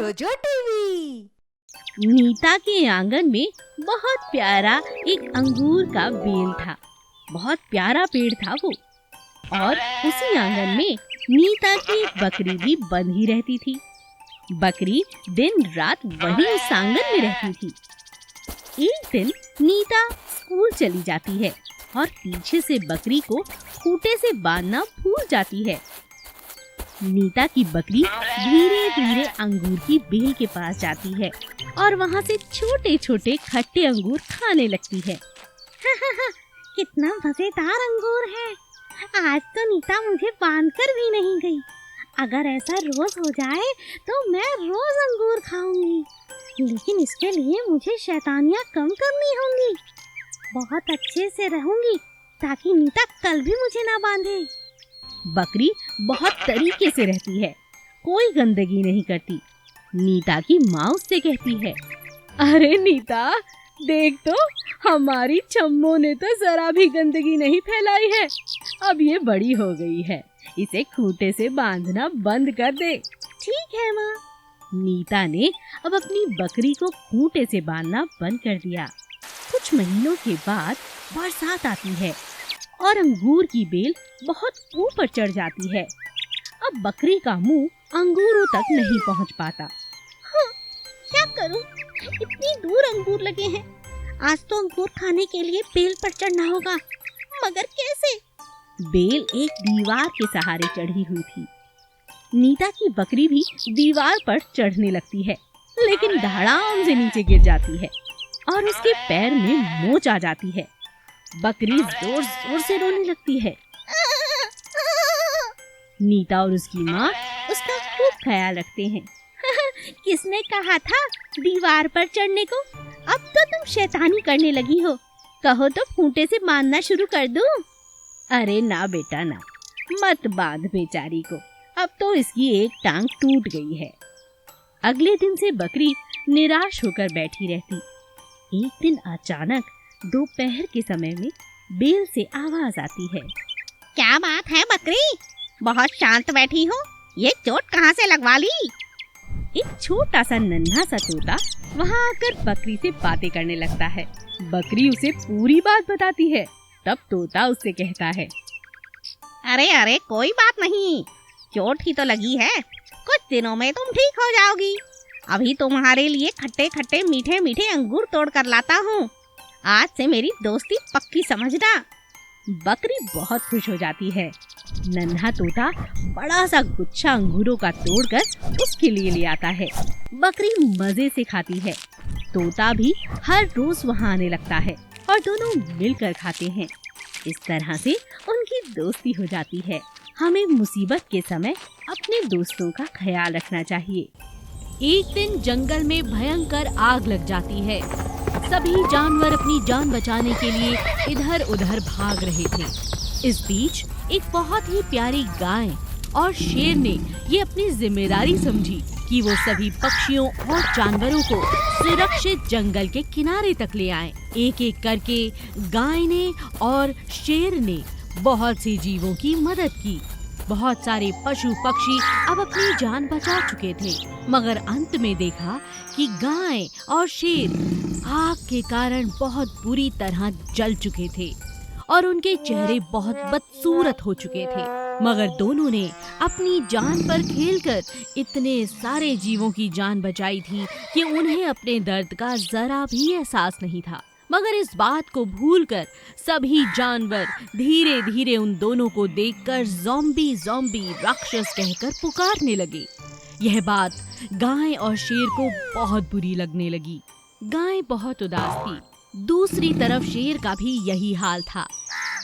जोजो टीवी। नीता के आंगन में बहुत प्यारा एक अंगूर का बेल था। बहुत प्यारा पेड़ था वो। और उसी आंगन में नीता की बकरी भी बंधी रहती थी। बकरी दिन रात वहीं उस आंगन में रहती थी। एक दिन नीता स्कूल चली जाती है और पीछे से बकरी को खूंटे से बांधना भूल जाती है। नीता की बकरी धीरे धीरे अंगूर की बेल के पास जाती है और वहाँ से छोटे छोटे खट्टे अंगूर खाने लगती है। कितना मजेदार अंगूर है। आज तो नीता मुझे बांधकर भी नहीं गई। अगर ऐसा रोज हो जाए तो मैं रोज अंगूर खाऊंगी। लेकिन इसके लिए मुझे शैतानियाँ कम करनी होंगी। बहुत अच्छे से रहूंगी ताकि नीता कल भी मुझे ना बांधे। बकरी बहुत तरीके से रहती है, कोई गंदगी नहीं करती। नीता की माँ उससे कहती है, अरे नीता, देख तो हमारी चम्मो ने तो जरा भी गंदगी नहीं फैलाई है। अब ये बड़ी हो गई है, इसे खूंटे से बांधना बंद कर दे। ठीक है माँ। नीता ने अब अपनी बकरी को खूंटे से बांधना बंद कर दिया। कुछ महीनों के बाद बरसात आती है और अंगूर की बेल बहुत ऊपर चढ़ जाती है। अब बकरी का मुंह अंगूरों तक नहीं पहुंच पाता। हाँ, क्या करूं? इतनी दूर अंगूर लगे हैं। आज तो अंगूर खाने के लिए बेल पर चढ़ना होगा, मगर कैसे? बेल एक दीवार के सहारे चढ़ी हुई थी। नीता की बकरी भी दीवार पर चढ़ने लगती है, लेकिन धड़ाम से नीचे गिर जाती है और उसके पैर में मोच आ जाती है। बकरी जोर जोर से रोने लगती है। नीता और उसकी माँ उसका खूब ख्याल रखते हैं। किसने कहा था दीवार पर चढ़ने को? अब तो तुम शैतानी करने लगी हो। कहो तो खूंटे से बांधना शुरू कर दूं? अरे ना बेटा ना, मत बांध बेचारी को। अब तो इसकी एक टांग टूट गई है। अगले दिन से बकरी निराश होकर बैठी रहती। एक दिन अचानक दोपहर के समय में बेल से आवाज आती है। क्या बात है बकरी, बहुत शांत बैठी हो? ये चोट कहाँ से लगवा ली? एक छोटा सा नन्हा सा तोता वहाँ आकर बकरी से बातें करने लगता है। बकरी उसे पूरी बात बताती है। तब तोता उससे कहता है, अरे अरे कोई बात नहीं, चोट ही तो लगी है, कुछ दिनों में तुम ठीक हो जाओगी। अभी तुम्हारे लिए खट्टे खट्टे मीठे मीठे अंगूर तोड़ कर लाता हूँ। आज से मेरी दोस्ती पक्की समझना। बकरी बहुत खुश हो जाती है। नन्हा तोता बड़ा सा गुच्छा अंगूरों का तोड़कर उसके लिए ले आता है। बकरी मजे से खाती है। तोता भी हर रोज वहाँ आने लगता है और दोनों मिलकर खाते हैं। इस तरह से उनकी दोस्ती हो जाती है। हमें मुसीबत के समय अपने दोस्तों का ख्याल रखना चाहिए। एक दिन जंगल में भयंकर आग लग जाती है। सभी जानवर अपनी जान बचाने के लिए इधर उधर भाग रहे थे। इस बीच एक बहुत ही प्यारी गाय और शेर ने ये अपनी जिम्मेदारी समझी कि वो सभी पक्षियों और जानवरों को सुरक्षित जंगल के किनारे तक ले आएं। एक एक करके गाय ने और शेर ने बहुत से जीवों की मदद की। बहुत सारे पशु पक्षी अब अपनी जान बचा चुके थे, मगर अंत में देखा कि गाय और शेर आग के कारण बहुत बुरी तरह जल चुके थे और उनके चेहरे बहुत बदसूरत हो चुके थे। मगर दोनों ने अपनी जान पर खेलकर इतने सारे जीवों की जान बचाई थी कि उन्हें अपने दर्द का जरा भी एहसास नहीं था। मगर इस बात को भूलकर सभी जानवर धीरे धीरे उन दोनों को देखकर ज़ॉम्बी ज़ॉम्बी राक्षस कहकर पुकारने लगे। यह बात गाय और शेर को बहुत बुरी लगने लगी। गाय बहुत उदास थी। दूसरी तरफ शेर का भी यही हाल था।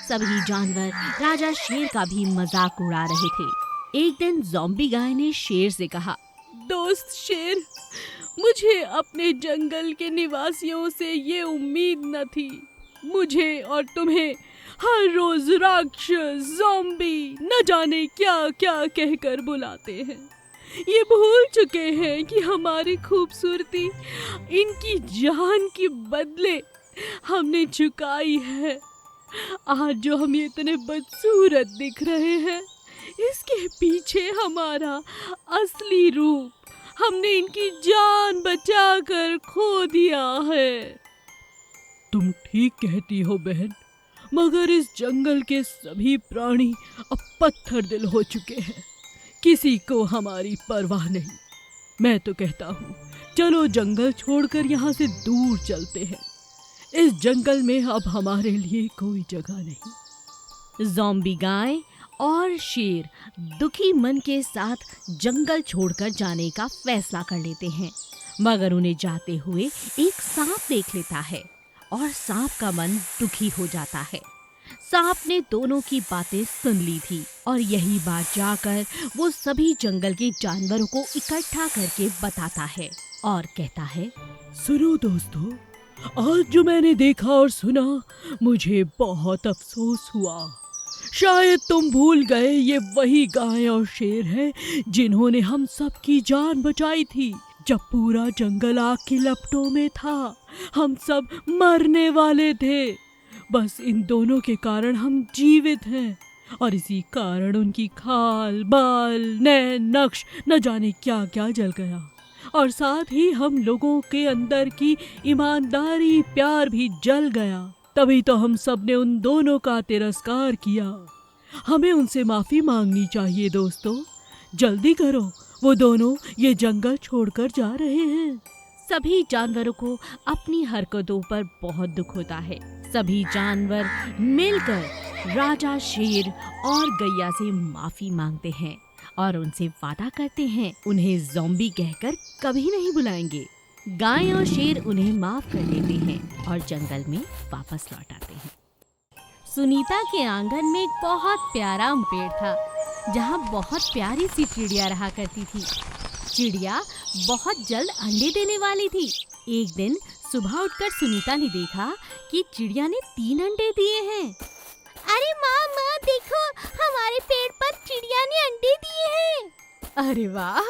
सभी जानवर राजा शेर का भी मजाक उड़ा रहे थे। एक दिन ज़ॉम्बी गाय ने शेर से कहा, दोस्त शेर, मुझे अपने जंगल के निवासियों से ये उम्मीद न थी। मुझे और तुम्हें हर रोज राक्षस, ज़ॉम्बी, न जाने क्या क्या कहकर बुलाते हैं। ये भूल चुके हैं कि हमारी खूबसूरती इनकी जान के बदले हमने चुकाई है। आज जो हम इतने बदसूरत दिख रहे हैं, इसके पीछे हमारा असली रूप, हमने इनकी जान बचाकर खो दिया है। तुम ठीक कहती हो बहन, मगर इस जंगल के सभी प्राणी अब पत्थर दिल हो चुके हैं। किसी को हमारी परवाह नहीं। मैं तो कहता हूँ चलो जंगल छोड़कर यहाँ से दूर चलते हैं। इस जंगल में अब हमारे लिए कोई जगह नहीं। ज़ॉम्बी गाय और शेर दुखी मन के साथ जंगल छोड़कर जाने का फैसला कर लेते हैं, मगर उन्हें जाते हुए एक सांप देख लेता है और सांप का मन दुखी हो जाता है। सांप ने दोनों की बातें सुन ली थी और यही बात जाकर वो सभी जंगल के जानवरों को इकट्ठा करके बताता है और कहता है, सुनो दोस्तों, आज जो मैंने देखा और सुना मुझे बहुत अफसोस हुआ। शायद तुम भूल गए ये वही गाय और शेर है जिन्होंने हम सबकी जान बचाई थी जब पूरा जंगल आग की लपटों में था। हम सब मरने वाले थे, बस इन दोनों के कारण हम जीवित हैं और इसी कारण उनकी खाल, बाल, नैन, नक्श न जाने क्या क्या जल गया और साथ ही हम लोगों के अंदर की ईमानदारी, प्यार भी जल गया। तभी तो हम सब ने उन दोनों का तिरस्कार किया। हमें उनसे माफी मांगनी चाहिए दोस्तों। जल्दी करो, वो दोनों ये जंगल छोड़कर जा रहे हैं। सभी जानवरों को अपनी हरकतों पर बहुत दुख होता है। सभी जानवर मिलकर राजा शेर और गैया से माफी मांगते हैं और उनसे वादा करते हैं उन्हें ज़ॉम्बी कहकर कभी नहीं बुलाएंगे। गाय और शेर उन्हें माफ कर देते हैं और जंगल में वापस लौट आते हैं। सुनीता के आंगन में एक बहुत प्यारा आम पेड़ था जहाँ बहुत प्यारी सी चिड़िया रहा करती थी। चिड़िया बहुत जल्द अंडे देने वाली थी। एक दिन सुबह उठकर सुनीता ने देखा कि चिड़िया ने 3 अंडे दिए हैं। अरे माँ माँ देखो, हमारे पेड़ पर चिड़िया ने अंडे दिए हैं। अरे वाह,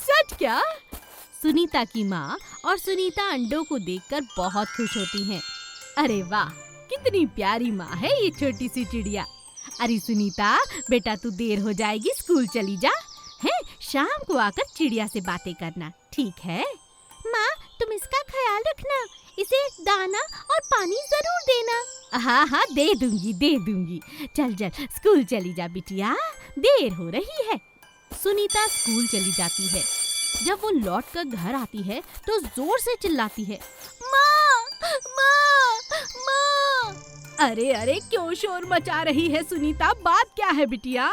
सच क्या? सुनीता की माँ और सुनीता अंडों को देखकर बहुत खुश होती हैं। अरे वाह, कितनी प्यारी माँ है ये छोटी सी चिड़िया। अरे सुनीता बेटा, तू देर हो जाएगी, स्कूल चली जा। है शाम को आकर चिड़िया से बातें करना, ठीक है? माँ तुम इसका ख्याल रखना, इसे दाना और पानी जरूर देना। हाँ हाँ दे दूंगी। चल चल स्कूल चली जा बिटिया, देर हो रही है। सुनीता स्कूल चली जाती है। जब वो लौट कर घर आती है तो जोर से चिल्लाती है, माँ माँ माँ। अरे अरे क्यों शोर मचा रही है सुनीता, बात क्या है बिटिया?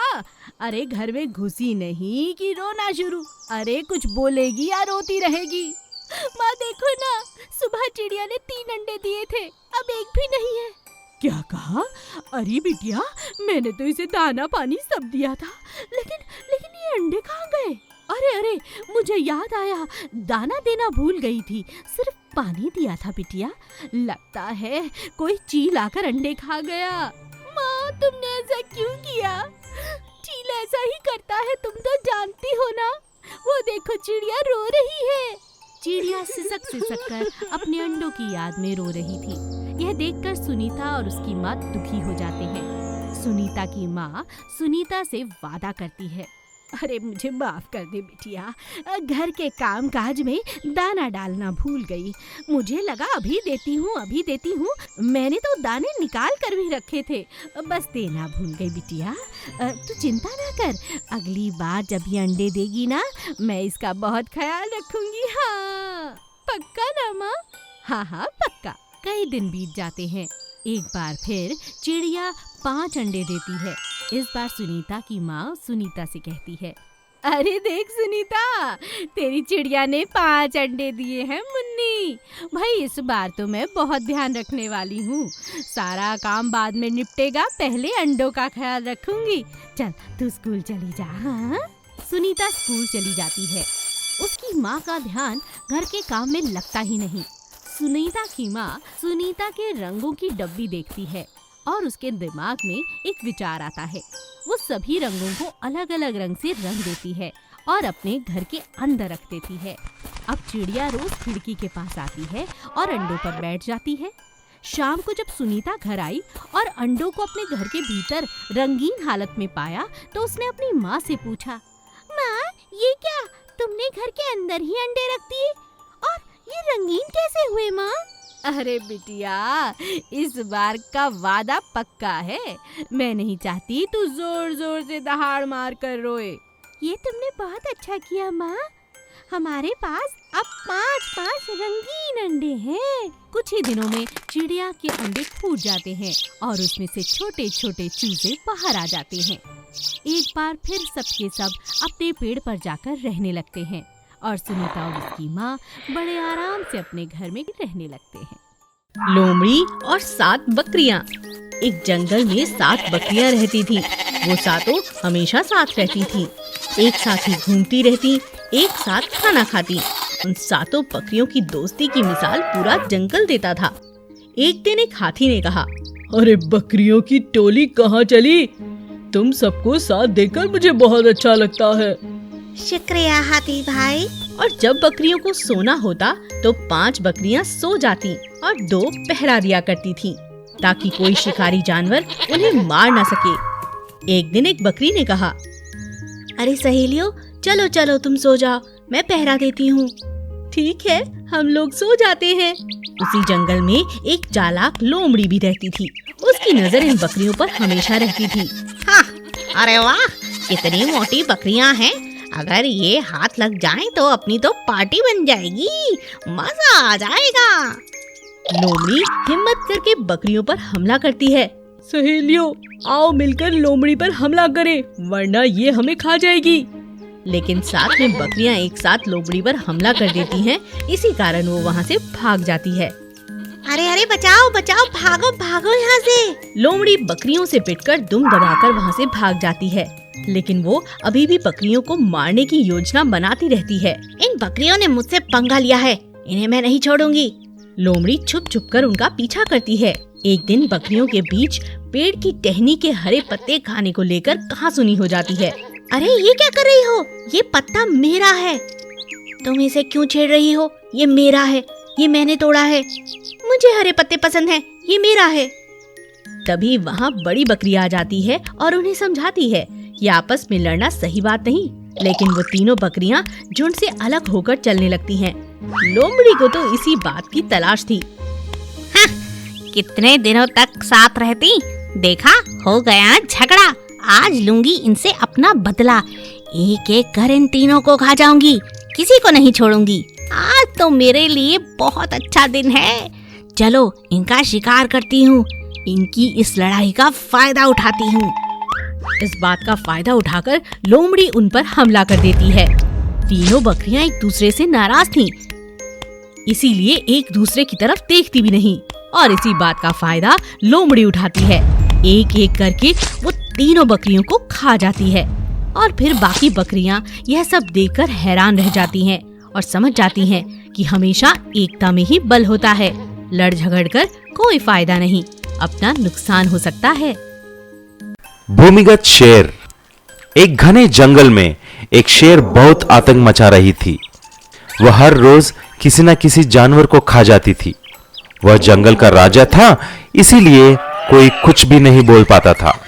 अरे घर में घुसी नहीं कि रोना शुरू। अरे कुछ बोलेगी या रोती रहेगी? माँ देखो ना, सुबह चिड़िया ने 3 अंडे दिए थे, अब एक भी नहीं है। क्या कहा? अरे बिटिया, मैंने तो इसे दाना पानी सब दिया था, लेकिन ये अंडे कहाँ गए? अरे मुझे याद आया, दाना देना भूल गई थी, सिर्फ पानी दिया था बिटिया। लगता है कोई चील आकर अंडे खा गया। माँ तुमने ऐसा क्यों किया? चील ऐसा ही करता है, तुम तो जानती हो ना। वो देखो चिड़िया रो रही है। चिड़िया सिसक कर अपने अंडों की याद में रो रही थी। यह देखकर सुनीता और उसकी माँ दुखी हो जाते हैं। सुनीता की माँ सुनीता से वादा करती है, अरे मुझे माफ कर दे बिटिया, घर के काम काज में दाना डालना भूल गई। मुझे लगा अभी देती हूँ। मैंने तो दाने निकाल कर भी रखे थे, बस देना भूल गई बिटिया। तू चिंता ना कर, अगली बार जब ये अंडे देगी ना, मैं इसका बहुत ख्याल रखूंगी। हाँ पक्का ना माँ? हाँ पक्का। कई दिन बीत जाते हैं। एक बार फिर चिड़िया 5 अंडे देती है। इस बार सुनीता की माँ सुनीता से कहती है, अरे देख सुनीता, तेरी चिड़िया ने 5 अंडे दिए हैं मुन्नी। भाई इस बार तो मैं बहुत ध्यान रखने वाली हूँ। सारा काम बाद में निपटेगा, पहले अंडों का ख्याल रखूंगी। चल तू स्कूल चली जा। हाँ? सुनीता स्कूल चली जाती है। उसकी माँ का ध्यान घर के काम में लगता ही नहीं। सुनीता की माँ सुनीता के रंगों की डब्बी देखती है और उसके दिमाग में एक विचार आता है। वो सभी रंगों को अलग अलग रंग से रंग देती है और अपने घर के अंदर रख देती है। अब चिड़िया रोज खिड़की के पास आती है और अंडों पर बैठ जाती है। शाम को जब सुनीता घर आई और अंडों को अपने घर के भीतर रंगीन हालत में पाया तो उसने अपनी माँ से पूछा, माँ ये क्या, तुमने घर के अंदर ही अंडे रख दिए, और ये रंगीन कैसे हुए माँ? अरे बिटिया, इस बार का वादा पक्का है। मैं नहीं चाहती तू जोर जोर से दहाड़ मार कर रोए। ये तुमने बहुत अच्छा किया माँ। हमारे पास अब 5-5 रंगीन अंडे हैं। कुछ ही दिनों में चिड़िया के अंडे फूट जाते हैं और उसमें से छोटे छोटे चूजे बाहर आ जाते हैं। एक बार फिर सबके सब अपने पेड़ पर जाकर रहने लगते हैं और सुनीता और उसकी माँ बड़े आराम से अपने घर में रहने लगते हैं। लोमड़ी और 7 बकरियां। एक जंगल में 7 बकरियां रहती थी। वो सातों हमेशा साथ रहती थी, एक साथ ही घूमती रहती, एक साथ खाना खाती। उन 7 बकरियों की दोस्ती की मिसाल पूरा जंगल देता था। एक दिन एक हाथी ने कहा, अरे बकरियों की टोली कहाँ चली? तुम सबको साथ देखकर मुझे बहुत अच्छा लगता है। शुक्रिया हाथी भाई। और जब बकरियों को सोना होता तो 5 बकरियां सो जाती और 2 पहरा दिया करती थीं, ताकि कोई शिकारी जानवर उन्हें मार न सके। एक दिन एक बकरी ने कहा, अरे सहेलियों, चलो चलो तुम सो जाओ, मैं पहरा देती हूँ। ठीक है, हम लोग सो जाते हैं। उसी जंगल में एक चालाक लोमड़ी भी रहती थी। उसकी नजर इन बकरियों पर हमेशा रहती थी। हाँ, अरे वाह, कितनी मोटी बकरियां हैं। अगर ये हाथ लग जाएं तो अपनी तो पार्टी बन जाएगी, मजा आ जाएगा। लोमड़ी हिम्मत करके बकरियों पर हमला करती है। सहेलियों, आओ मिलकर लोमड़ी पर हमला करें, वरना ये हमें खा जाएगी। लेकिन साथ में बकरियां एक साथ लोमड़ी पर हमला कर देती हैं। इसी कारण वो वहाँ से भाग जाती है। अरे अरे बचाओ बचाओ, भागो भागो यहाँ से। लोमड़ी बकरियों से पिटकर दुम दबाकर वहाँ से भाग जाती है, लेकिन वो अभी भी बकरियों को मारने की योजना बनाती रहती है। इन बकरियों ने मुझसे पंगा लिया है, इन्हें मैं नहीं छोड़ूंगी। लोमड़ी छुप छुप कर उनका पीछा करती है। एक दिन बकरियों के बीच पेड़ की टहनी के हरे पत्ते खाने को लेकर कहासुनी हो जाती है। अरे ये क्या कर रही हो? ये पत्ता मेरा है। तुम इसे क्यों छेड़ रही हो? ये मेरा है, ये मैंने तोड़ा है। मुझे हरे पत्ते पसंद हैं, ये मेरा है। तभी वहाँ बड़ी बकरी आ जाती है और उन्हें समझाती है कि आपस में लड़ना सही बात नहीं। लेकिन वो तीनों बकरियां झुंड से अलग होकर चलने लगती हैं। लोमड़ी को तो इसी बात की तलाश थी। हाँ, कितने दिनों तक साथ रहती, देखा हो गया झगड़ा। आज लूंगी इनसे अपना बदला। एक एक कर इन तीनों को खा जाऊंगी, किसी को नहीं छोड़ूंगी। आज तो मेरे लिए बहुत अच्छा दिन है। चलो इनका शिकार करती हूँ, इनकी इस लड़ाई का फायदा उठाती हूँ। इस बात का फायदा उठाकर लोमड़ी उन पर हमला कर देती है। तीनों बकरियां एक दूसरे से नाराज थीं, इसीलिए एक दूसरे की तरफ देखती भी नहीं, और इसी बात का फायदा लोमड़ी उठाती है। एक एक करके वो तीनों बकरियों को खा जाती है। और फिर बाकी बकरियां यह सब देखकर हैरान रह जाती हैं और समझ जाती हैं कि हमेशा एकता में ही बल होता है। लड़ झगड़ कर कोई फायदा नहीं, अपना नुकसान हो सकता है। भूमिगत शेर। एक घने जंगल में एक शेर बहुत आतंक मचा रही थी। वह हर रोज किसी न किसी जानवर को खा जाती थी। वह जंगल का राजा था, इसीलिए कोई कुछ भी नहीं बोल पाता था।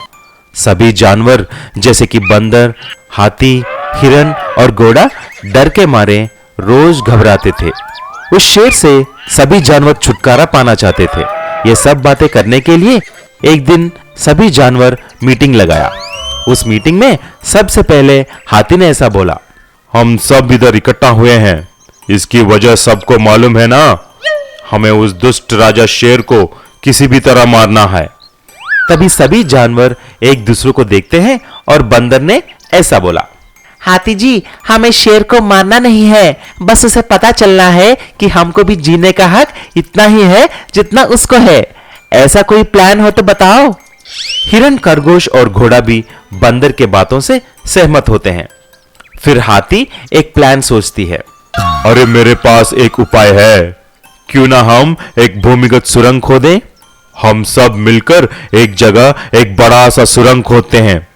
सभी जानवर जैसे कि बंदर, हाथी, हिरन और घोड़ा डर के मारे रोज घबराते थे। उस शेर से सभी जानवर छुटकारा पाना चाहते थे। ये सब बातें करने के लिए एक दिन सभी जानवर मीटिंग लगाया। उस मीटिंग में सबसे पहले हाथी ने ऐसा बोला, हम सब इधर इकट्ठा हुए हैं, इसकी वजह सबको मालूम है ना। हमें उस दुष्ट राजा शेर को किसी भी तरह मारना है। तभी सभी जानवर एक दूसरे को देखते हैं और बंदर ने ऐसा बोला, हाथी जी, हमें शेर को मारना नहीं है, बस उसे पता चलना है कि हमको भी जीने का हक इतना ही है जितना उसको है। ऐसा कोई प्लान हो तो बताओ। हिरन, खरगोश और घोड़ा भी बंदर के बातों से सहमत होते हैं। फिर हाथी एक प्लान सोचती है, अरे मेरे पास एक उपाय है, क्यों ना हम एक भूमिगत सुरंग खोदें। हम सब मिलकर एक जगह एक बड़ा सा सुरंग खोदते हैं।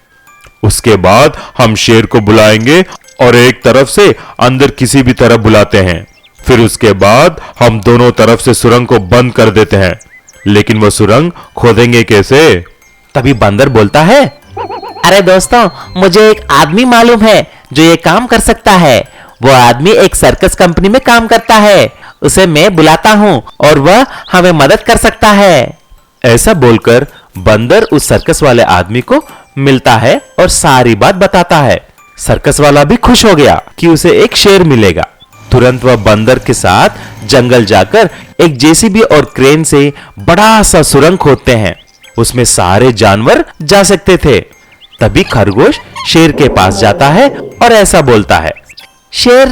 उसके बाद हम शेर को बुलाएंगे और एक तरफ से अंदर किसी भी तरफ बुलाते हैं। फिर उसके बाद हम दोनों तरफ से सुरंग को बंद कर देते हैं। लेकिन वो सुरंग खोदेंगे कैसे? तभी बंदर बोलता है, अरे दोस्तों, मुझे एक आदमी मालूम है जो ये काम कर सकता है। वो आदमी एक सर्कस कंपनी में काम करता है, उसे मैं बुलाता हूँ और वह हमें मदद कर सकता है। ऐसा बोलकर बंदर उस सर्कस वाले आदमी को मिलता है और सारी बात बताता है। सर्कस वाला भी खुश हो गया कि उसे एक शेर मिलेगा। तुरंत वह बंदर के साथ जंगल जाकर एक जेसीबी और क्रेन से बड़ा सा सुरंग खोदते हैं। उसमें सारे जानवर जा सकते थे। तभी खरगोश शेर के पास जाता है और ऐसा बोलता है, शेर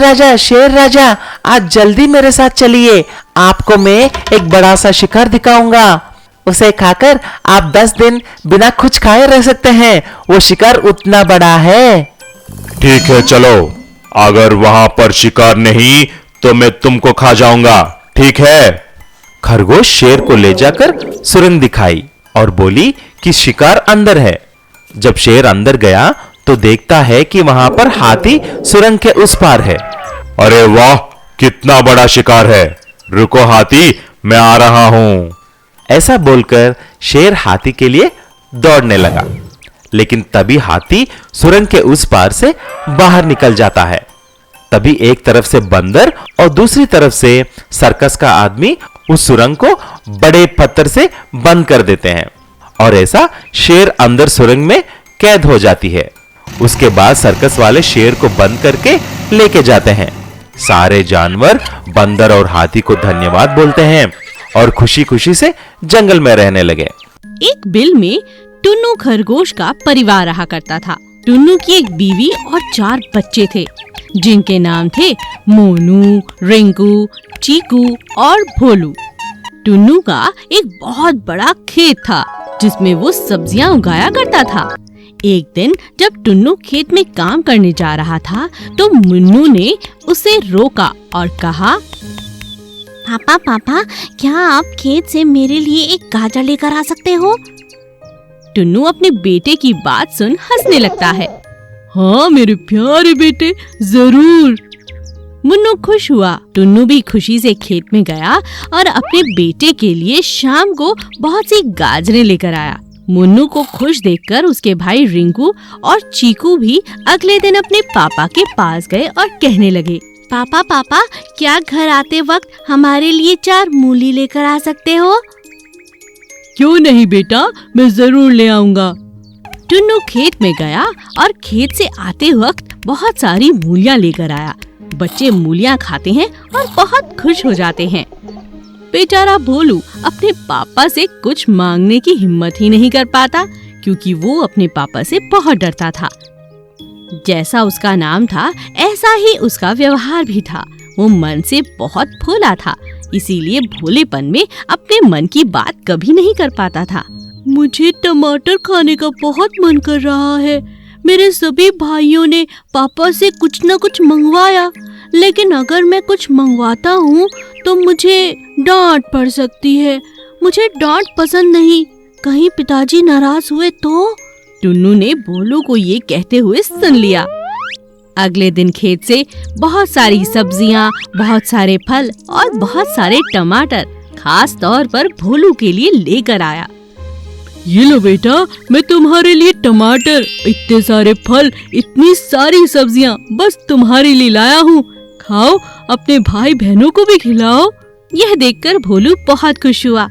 राजा, आज जल्दी मेरे साथ चलिए। आपको मैं एक बड़ा सा शिकार दिखाऊंगा। उसे खाकर आप 10 दिन बिना कुछ खाए रह सकते हैं। वो शिकार उतना बड़ा है। ठीक है, चलो। अगर वहां पर शिकार नहीं तो मैं तुमको खा जाऊंगा, ठीक है? खरगोश शेर को ले जाकर सुरंग दिखाई और बोली कि शिकार अंदर है। जब शेर अंदर गया तो देखता है कि वहां पर हाथी सुरंग के उस पार है। अरे वाह, कितना बड़ा शिकार है। रुको हाथी, मैं आ रहा हूं। ऐसा बोलकर शेर हाथी के लिए दौड़ने लगा, लेकिन तभी हाथी सुरंग के उस पार से बाहर निकल जाता है। तभी एक तरफ से बंदर और दूसरी तरफ से सर्कस का आदमी उस सुरंग को बड़े पत्थर से बंद कर देते हैं और ऐसा शेर अंदर सुरंग में कैद हो जाती है। उसके बाद सर्कस वाले शेर को बंद करके लेके जाते हैं। सारे जानवर बंदर और हाथी को धन्यवाद बोलते हैं और खुशी खुशी से जंगल में रहने लगे। एक बिल में टुन्नू खरगोश का परिवार रहा करता था। टुन्नू की एक बीवी और 4 बच्चे थे, जिनके नाम थे मोनू, रिंकू, चीकू और भोलू। टुन्नू का एक बहुत बड़ा खेत था जिसमें वो सब्जियां उगाया करता था। एक दिन जब टुन्नू खेत में काम करने जा रहा था तो मुन्नू ने उसे रोका और कहा, पापा, क्या आप खेत से मेरे लिए एक गाजर लेकर आ सकते हो? टुन्नू अपने बेटे की बात सुन हंसने लगता है। हाँ मेरे प्यारे बेटे, जरूर। मुन्नू खुश हुआ। टुन्नू भी खुशी से खेत में गया और अपने बेटे के लिए शाम को बहुत सी गाजरें लेकर आया। मुन्नू को खुश देखकर उसके भाई रिंकू और चीकू भी अगले दिन अपने पापा के पास गए और कहने लगे, पापा, क्या घर आते वक्त हमारे लिए 4 मूली लेकर आ सकते हो? क्यों नहीं बेटा, मैं जरूर ले आऊंगा। टुन्नू खेत में गया और खेत से आते वक्त बहुत सारी मूलियां लेकर आया। बच्चे मूलियां खाते हैं और बहुत खुश हो जाते हैं। बेचारा भोलू अपने पापा से कुछ मांगने की हिम्मत ही नहीं कर पाता, क्योंकि वो अपने पापा से बहुत डरता था। जैसा उसका नाम था ऐसा ही उसका व्यवहार भी था। वो मन से बहुत भोला था, इसीलिए भोलेपन में अपने मन की बात कभी नहीं कर पाता था। मुझे टमाटर खाने का बहुत मन कर रहा है। मेरे सभी भाइयों ने पापा से कुछ न कुछ मंगवाया, लेकिन अगर मैं कुछ मंगवाता हूँ तो मुझे डांट पड़ सकती है। मुझे डांट पसंद नहीं, कहीं पिताजी नाराज हुए तो? टुन्नू ने भोलू को ये कहते हुए सुन लिया। अगले दिन खेत से बहुत सारी सब्जियां, बहुत सारे फल और बहुत सारे टमाटर खास तौर पर भोलू के लिए लेकर आया। ये लो बेटा, मैं तुम्हारे लिए टमाटर, इतने सारे फल, इतनी सारी सब्जियां बस तुम्हारे लिए लाया हूँ। खाओ, अपने भाई बहनों को भी खिलाओ। यह देखकर भोलू बहुत खुश हुआ।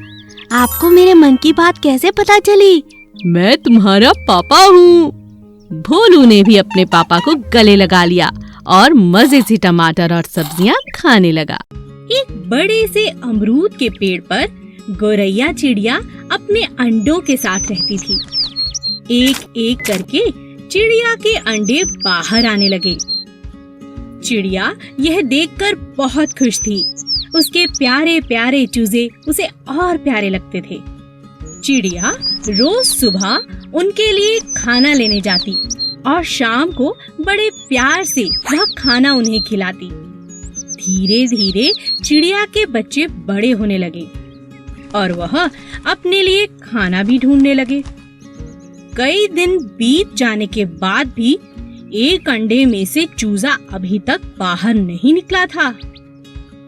आपको मेरे मन की बात कैसे पता चली? मैं तुम्हारा पापा हूँ। भोलू ने भी अपने पापा को गले लगा लिया और मजे से टमाटर और सब्जियां खाने लगा। एक बड़े से अमरूद के पेड़ पर गौरैया चिड़िया अपने अंडों के साथ रहती थी। एक एक करके चिड़िया के अंडे बाहर आने लगे। चिड़िया यह देखकर बहुत खुश थी। उसके प्यारे प्यारे चूजे उसे और प्यारे लगते थे। चिड़िया रोज सुबह उनके लिए खाना लेने जाती और शाम को बड़े प्यार से वह खाना उन्हें खिलाती। धीरे धीरे चिड़िया के बच्चे बड़े होने लगे और वह अपने लिए खाना भी ढूंढने लगे। कई दिन बीत जाने के बाद भी एक अंडे में से चूजा अभी तक बाहर नहीं निकला था।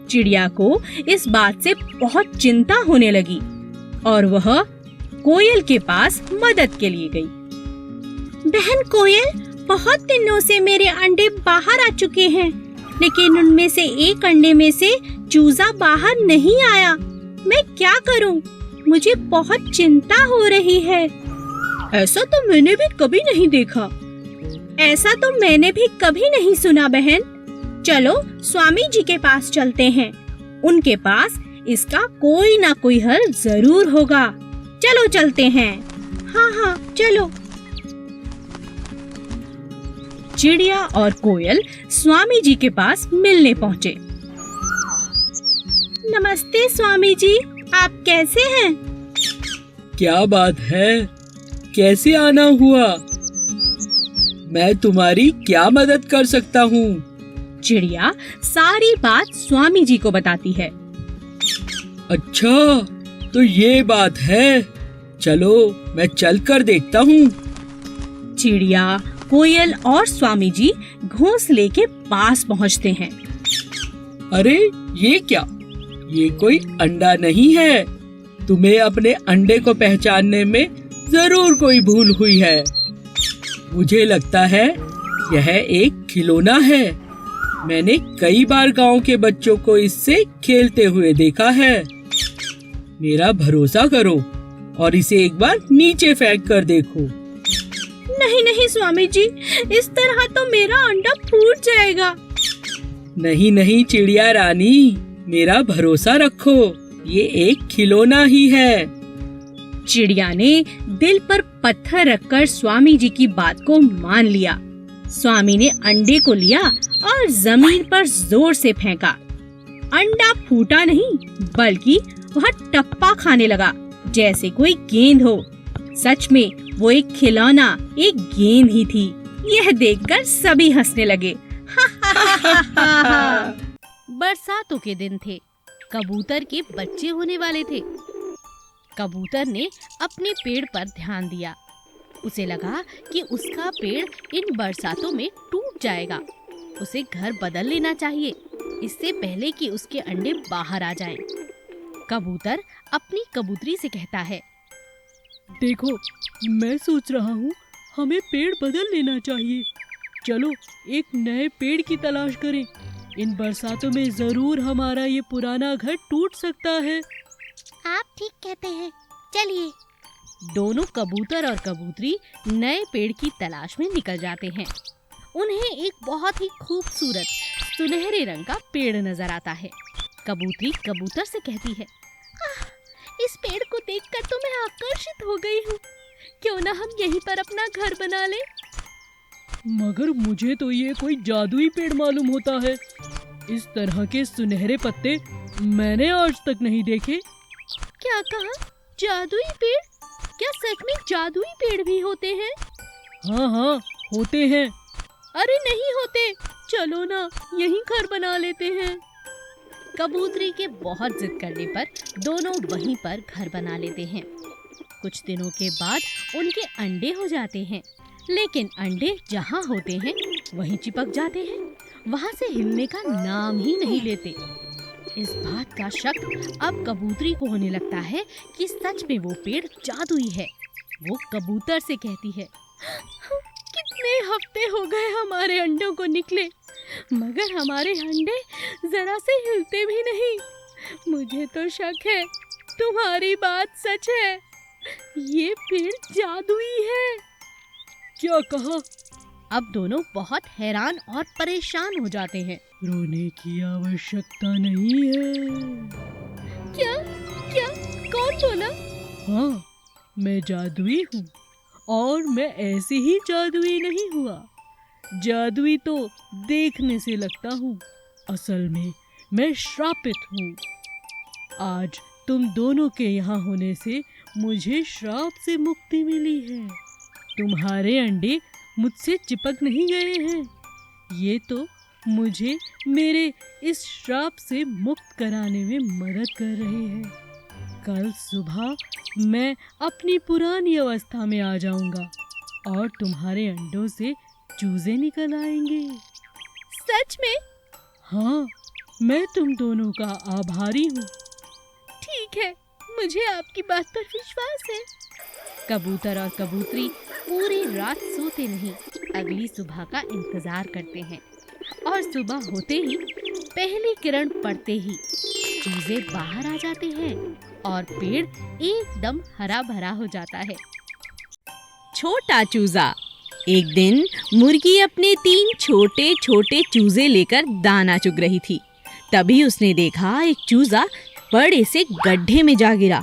चिड़िया को इस बात से बहुत चिंता होने लगी और वह कोयल के पास मदद के लिए गई। बहन कोयल, बहुत दिनों से मेरे अंडे बाहर आ चुके हैं। लेकिन उनमें से एक अंडे में से चूजा बाहर नहीं आया। मैं क्या करूं? मुझे बहुत चिंता हो रही है। ऐसा तो मैंने भी कभी नहीं देखा। ऐसा तो मैंने भी कभी नहीं सुना बहन। चलो स्वामी जी के पास चलते हैं। उनके पास इसका कोई ना कोई हल जरूर होगा। चलो चलते हैं। हाँ हाँ चलो। चिड़िया और कोयल स्वामी जी के पास मिलने पहुँचे। नमस्ते स्वामी जी, आप कैसे हैं? क्या बात है, कैसे आना हुआ? मैं तुम्हारी क्या मदद कर सकता हूँ? चिड़िया सारी बात स्वामी जी को बताती है। अच्छा, तो ये बात है। चलो मैं चल कर देखता हूँ। चिड़िया, कोयल और स्वामी जी घोंसले के पास पहुँचते हैं। अरे ये क्या? ये कोई अंडा नहीं है। तुम्हें अपने अंडे को पहचानने में जरूर कोई भूल हुई है। मुझे लगता है यह एक खिलौना है। मैंने कई बार गांव के बच्चों को इससे खेलते हुए देखा है। मेरा भरोसा करो और इसे एक बार नीचे फेंक कर देखो। नहीं नहीं स्वामी जी, इस तरह तो मेरा अंडा फूट जाएगा। नहीं नहीं चिड़िया रानी, मेरा भरोसा रखो, ये एक खिलौना ही है। चिड़िया ने दिल पर पत्थर रखकर स्वामी जी की बात को मान लिया। स्वामी ने अंडे को लिया और जमीन पर जोर से फेंका। अंडा फूटा नहीं, बल्कि वह टप्पा खाने लगा जैसे कोई गेंद हो। सच में वो एक खिलौना, एक गेंद ही थी। यह देखकर सभी हंसने लगे। बरसातों के दिन थे। कबूतर के बच्चे होने वाले थे। कबूतर ने अपने पेड़ पर ध्यान दिया। उसे लगा कि उसका पेड़ इन बरसातों में टूट जाएगा। उसे घर बदल लेना चाहिए, इससे पहले कि उसके अंडे बाहर आ जाएं। कबूतर अपनी कबूतरी से कहता है, देखो, मैं सोच रहा हूँ हमें पेड़ बदल लेना चाहिए। चलो एक नए पेड़ की तलाश करें। इन बरसातों में जरूर हमारा ये पुराना घर टूट सकता है। आप ठीक कहते हैं, चलिए। दोनों कबूतर और कबूतरी नए पेड़ की तलाश में निकल जाते हैं। उन्हें एक बहुत ही खूबसूरत सुनहरे रंग का पेड़ नजर आता है। कबूतरी कबूतर से कहती है, इस पेड़ को देखकर तो मैं आकर्षित हो गई हूँ। क्यों ना हम यहीं पर अपना घर बना लें? मगर मुझे तो ये कोई जादुई पेड़ मालूम होता है। इस तरह के सुनहरे पत्ते मैंने आज तक नहीं देखे। क्या कहा? जादुई पेड़? क्या सच में जादुई पेड़ भी होते हैं? हाँ हाँ होते हैं। अरे नहीं होते, चलो ना यहीं घर बना लेते हैं। कबूतरी के बहुत जिद करने पर दोनों वहीं पर घर बना लेते हैं। कुछ दिनों के बाद उनके अंडे हो जाते हैं, लेकिन अंडे जहाँ होते हैं वहीं चिपक जाते हैं, वहाँ से हिलने का नाम ही नहीं लेते। इस बात का शक अब कबूतरी को होने लगता है कि सच में वो पेड़ जादुई है। वो कबूतर से कहती है, कितने हफ्ते हो गए हमारे अंडों को निकले, मगर हमारे अंडे जरा से हिलते भी नहीं। मुझे तो शक है तुम्हारी बात सच है, ये पेड़ जादुई है। क्या कहा? अब दोनों बहुत हैरान और परेशान हो जाते हैं। रोने की आवश्यकता नहीं है। क्या क्या कौन बोला? हाँ, मैं जादुई हूँ और मैं ऐसे ही जादुई नहीं हुआ। जादुई तो देखने से लगता हूँ, असल में मैं श्रापित हूँ। आज तुम दोनों के यहाँ होने से मुझे श्राप से मुक्ति मिली है। तुम्हारे अंडे मुझसे चिपक नहीं गए हैं। ये तो मुझे मेरे इस श्राप से मुक्त कराने में मदद कर रहे हैं। कल सुबह मैं अपनी पुरानी अवस्था में आ जाऊंगा और तुम्हारे अंडों से चूजे निकल आएंगे। सच में? हाँ, मैं तुम दोनों का आभारी हूँ। ठीक है, मुझे आपकी बात पर विश्वास है। कबूतर और कबूतरी पूरी रात सोते नहीं, अगली सुबह का इंतजार करते हैं। और सुबह होते ही पहली किरण पड़ते ही चूजे बाहर आ जाते हैं और पेड़ एकदम हरा भरा हो जाता है। छोटा चूजा। एक दिन मुर्गी अपने 3 छोटे छोटे चूजे लेकर दाना चुग रही थी। तभी उसने देखा एक चूजा बड़े से गड्ढे में जा गिरा।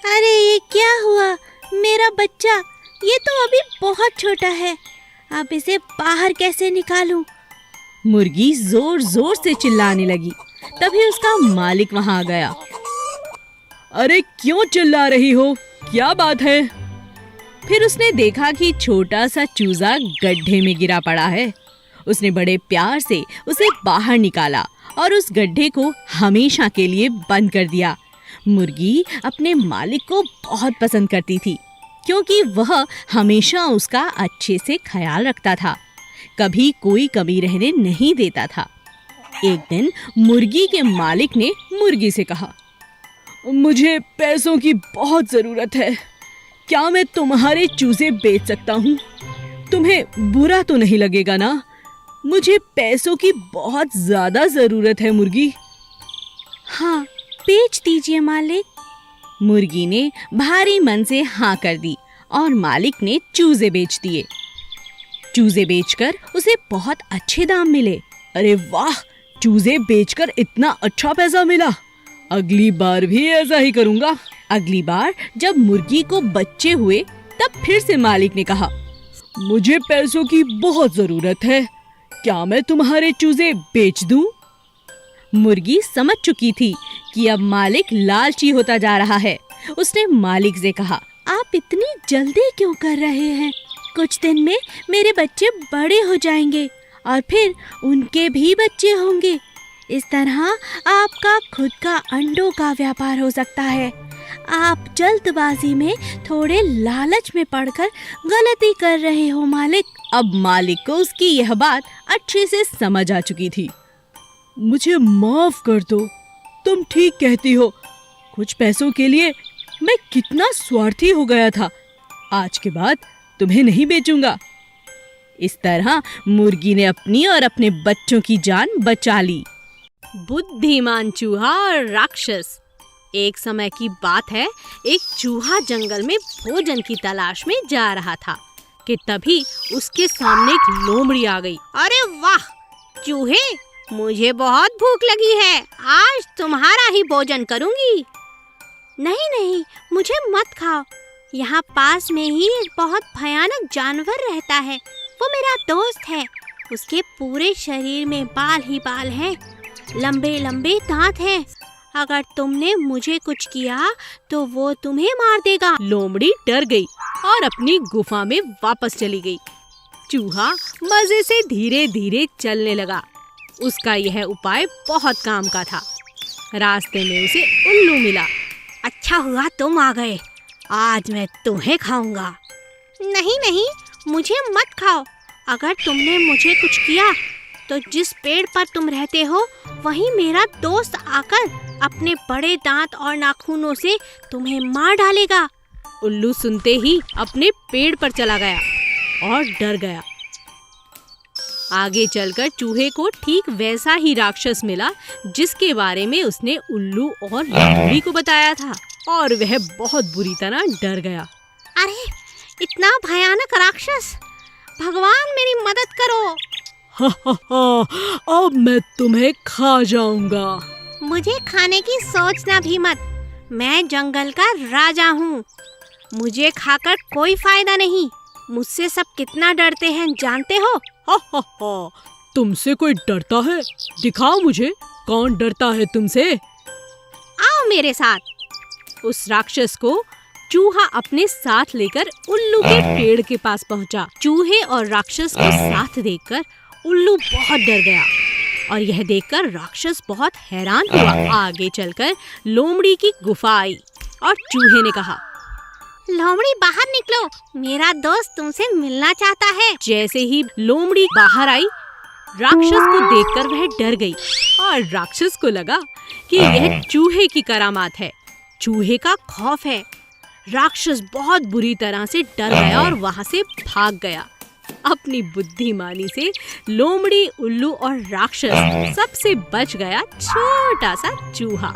अरे ये क्या हुआ? मेरा बच्चा, ये तो अभी बहुत छोटा है, अब इसे बाहर कैसे निकालूं? मुर्गी जोर जोर से चिल्लाने लगी। तभी उसका मालिक वहां आ गया। अरे क्यों चिल्ला रही हो? क्या बात है? फिर उसने देखा कि छोटा सा चूजा गड्ढे में गिरा पड़ा है। उसने बड़े प्यार से उसे बाहर निकाला और उस गड्ढे को हमेशा के लिए बंद कर दिया। मुर्गी अपने मालिक को बहुत पसंद करती थी, क्योंकि वह हमेशा उसका अच्छे से ख्याल रखता था, कभी कोई कमी रहने नहीं देता था। एक दिन मुर्गी के मालिक ने मुर्गी से कहा, मुझे पैसों की बहुत जरूरत है, क्या मैं तुम्हारे चूजे बेच सकता हूँ? तुम्हें बुरा तो नहीं लगेगा ना? मुझे पैसों की बहुत ज्यादा जरूरत है मुर्गी। हाँ, बेच दीजिए मालिक। मुर्गी ने भारी मन से हाँ कर दी और मालिक ने चूजे बेच दिए। चूजे बेचकर उसे बहुत अच्छे दाम मिले। अरे वाह, चूजे बेचकर इतना अच्छा पैसा मिला, अगली बार भी ऐसा ही करूंगा। अगली बार जब मुर्गी को बच्चे हुए तब फिर से मालिक ने कहा, मुझे पैसों की बहुत जरूरत है, क्या मैं तुम्हारे चूजे बेच दूं? मुर्गी समझ चुकी थी कि अब मालिक लालची होता जा रहा है। उसने मालिक से कहा, आप इतनी जल्दी क्यों कर रहे हैं? कुछ दिन में मेरे बच्चे बड़े हो जाएंगे और फिर उनके भी बच्चे होंगे। इस तरह आपका खुद का अंडों का व्यापार हो सकता है। आप जल्दबाजी में थोड़े लालच में पड़कर गलती कर रहे हो मालिक। अब मालिक को उसकी यह बात अच्छे से समझ आ चुकी थी। मुझे माफ कर दो, तुम ठीक कहती हो, कुछ पैसों के लिए मैं कितना स्वार्थी हो गया था। आज के बाद तुम्हें नहीं बेचूंगा। इस तरह मुर्गी ने अपनी और अपने बच्चों की जान बचा ली। बुद्धिमान चूहा और राक्षस। एक समय की बात है, एक चूहा जंगल में भोजन की तलाश में जा रहा था कि तभी उसके सामने एक लोमड़ी आ गई। अरे वाह चूहे, मुझे बहुत भूख लगी है, आज तुम्हारा ही भोजन करूंगी। नहीं नहीं, मुझे मत खाओ। यहाँ पास में ही एक बहुत भयानक जानवर रहता है, वो मेरा दोस्त है। उसके पूरे शरीर में बाल ही बाल हैं, लंबे लंबे दांत हैं। अगर तुमने मुझे कुछ किया तो वो तुम्हें मार देगा। लोमड़ी डर गई और अपनी गुफा में वापस चली गई। चूहा मजे से धीरे धीरे चलने लगा। उसका यह उपाय बहुत काम का था। रास्ते में उसे उल्लू मिला। अच्छा हुआ तुम आ गए, आज मैं तुम्हें खाऊंगा। नहीं नहीं, मुझे मत खाओ। अगर तुमने मुझे कुछ किया तो जिस पेड़ पर तुम रहते हो वहीं मेरा दोस्त आकर अपने बड़े दांत और नाखूनों से तुम्हें मार डालेगा। उल्लू सुनते ही अपने पेड़ पर चला गया और डर गया। आगे चलकर चूहे को ठीक वैसा ही राक्षस मिला जिसके बारे में उसने उल्लू और लोमड़ी को बताया था, और वह बहुत बुरी तरह डर गया। अरे इतना भयानक राक्षस, भगवान मेरी मदद करो। हा हा हा, अब मैं तुम्हें खा जाऊंगा। मुझे खाने की सोचना भी मत, मैं जंगल का राजा हूँ। मुझे खाकर कोई फायदा नहीं। मुझसे सब कितना डरते हैं जानते हो? हा हा हा, तुमसे कोई डरता है? दिखाओ मुझे, कौन डरता है तुमसे? आओ मेरे साथ। उस राक्षस को चूहा अपने साथ लेकर उल्लू के पेड़ के पास पहुंचा। चूहे और राक्षस को साथ देखकर उल्लू बहुत डर गया और यह देखकर राक्षस बहुत हैरान हुआ। आगे चलकर लोमड़ी की गुफा आई और चूहे ने कहा, लोमड़ी बाहर निकलो, मेरा दोस्त तुमसे मिलना चाहता है। जैसे ही लोमड़ी बाहर आई, राक्षस को देखकर वह डर गई और राक्षस को लगा कि यह चूहे की करामात है, चूहे का खौफ है। राक्षस बहुत बुरी तरह से डर गया और वहां से भाग गया। अपनी बुद्धिमानी से लोमड़ी, उल्लू और राक्षस सबसे बच गया छोटा सा चूहा।